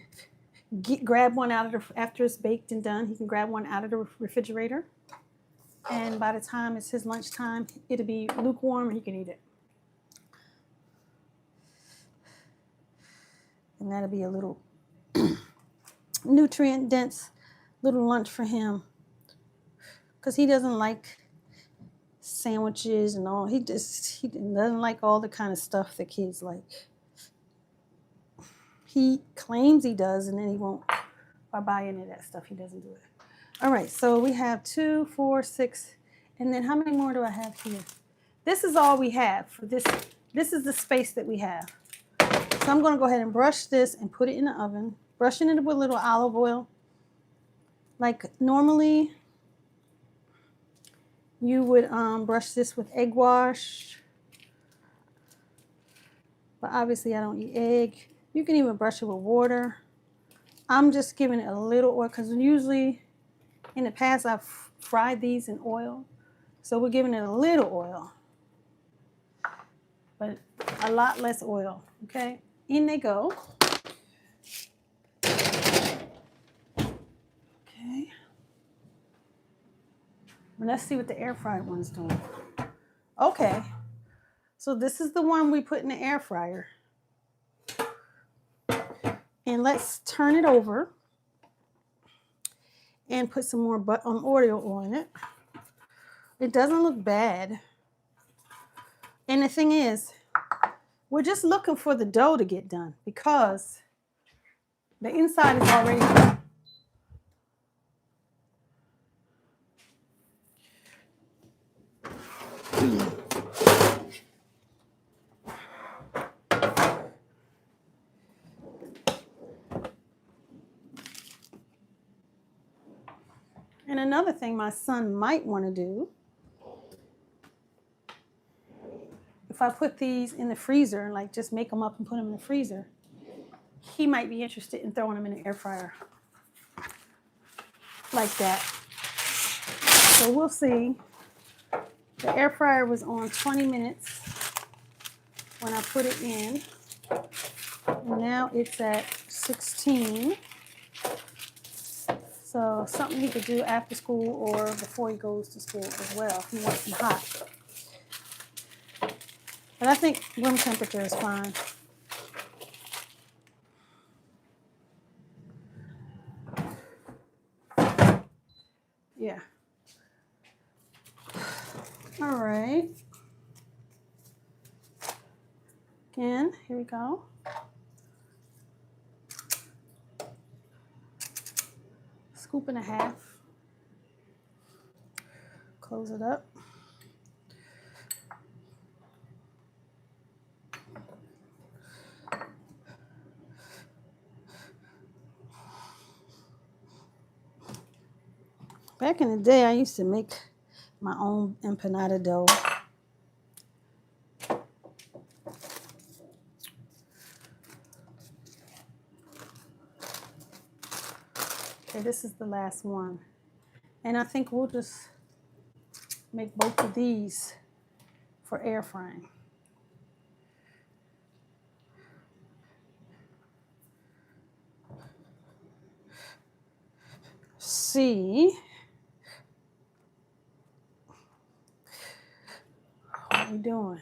grab one out of after it's baked and done, he can grab one out of the refrigerator. And by the time it's his lunchtime, it'll be lukewarm and he can eat it. And that'll be a little nutrient-dense little lunch for him. Because he doesn't like sandwiches and all. He doesn't like all the kind of stuff that kids like. He claims he does, and then he won't buy any of that stuff. He doesn't do it. All right, so we have 2, 4, 6, and then how many more do I have here? This is all we have for this. This is the space that we have. So I'm going to go ahead and brush this and put it in the oven. Brushing it with a little olive oil. Like normally, you would brush this with egg wash. But obviously I don't eat egg. You can even brush it with water. I'm just giving it a little oil because usually in the past I've fried these in oil. So we're giving it a little oil, but a lot less oil, okay? In they go. Okay. Well, let's see what the air fried one's doing. Okay. So this is the one we put in the air fryer. And let's turn it over and put some more oil on it. It doesn't look bad. And the thing is, we're just looking for the dough to get done because the inside is already done. And another thing my son might want to do if I put these in the freezer and like just make them up and put them in the freezer, he might be interested in throwing them in the air fryer like that. So we'll see. The air fryer was on 20 minutes when I put it in. And now it's at 16. So something he could do after school or before he goes to school as well if he wants them hot. But I think room temperature is fine. Yeah. All right. Again, here we go. Scoop and a half. Close it up. Back in the day, I used to make my own empanada dough. Okay, this is the last one. And I think we'll just make both of these for air frying. See what we're doing.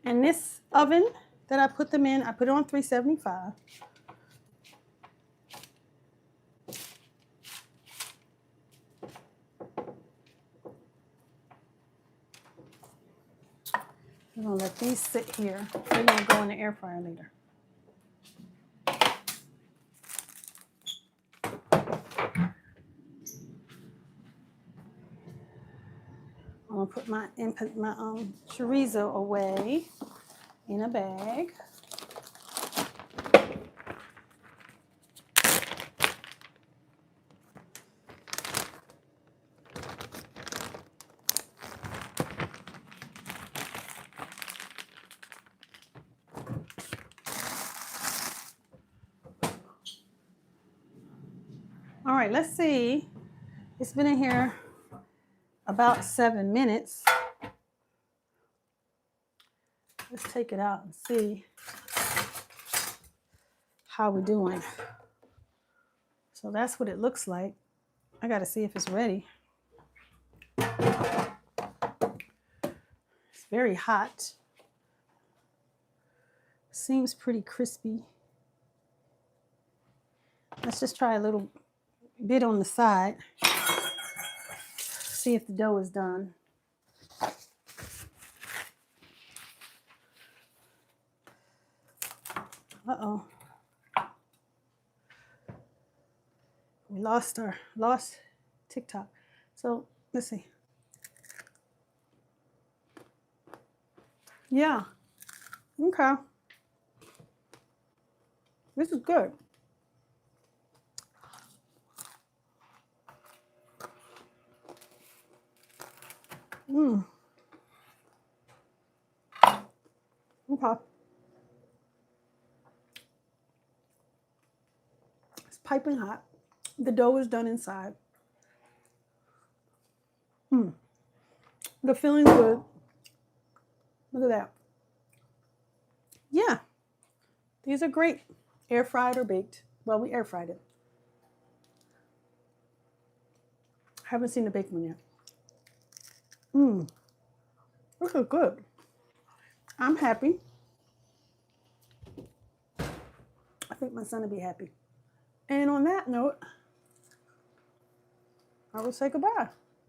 And this oven that I put them in, I put it on 375. I'm gonna let these sit here. They're gonna go in the air fryer later. I'm gonna put my chorizo away in a bag. All right, let's see. It's been in here about 7 minutes. Let's take it out and see how we're doing. So that's what it looks like. I gotta see if it's ready. It's very hot. Seems pretty crispy. Let's just try a little bit on the side. See if the dough is done. Uh-oh. We lost TikTok. So let's see. Yeah. Okay. This is good. Okay. It's piping hot. The dough is done inside. The filling's good. Look at that. Yeah. These are great. Air fried or baked. Well, we air fried it. Haven't seen the baked one yet. This is good. I'm happy. I think my son will be happy. And on that note, I will say goodbye.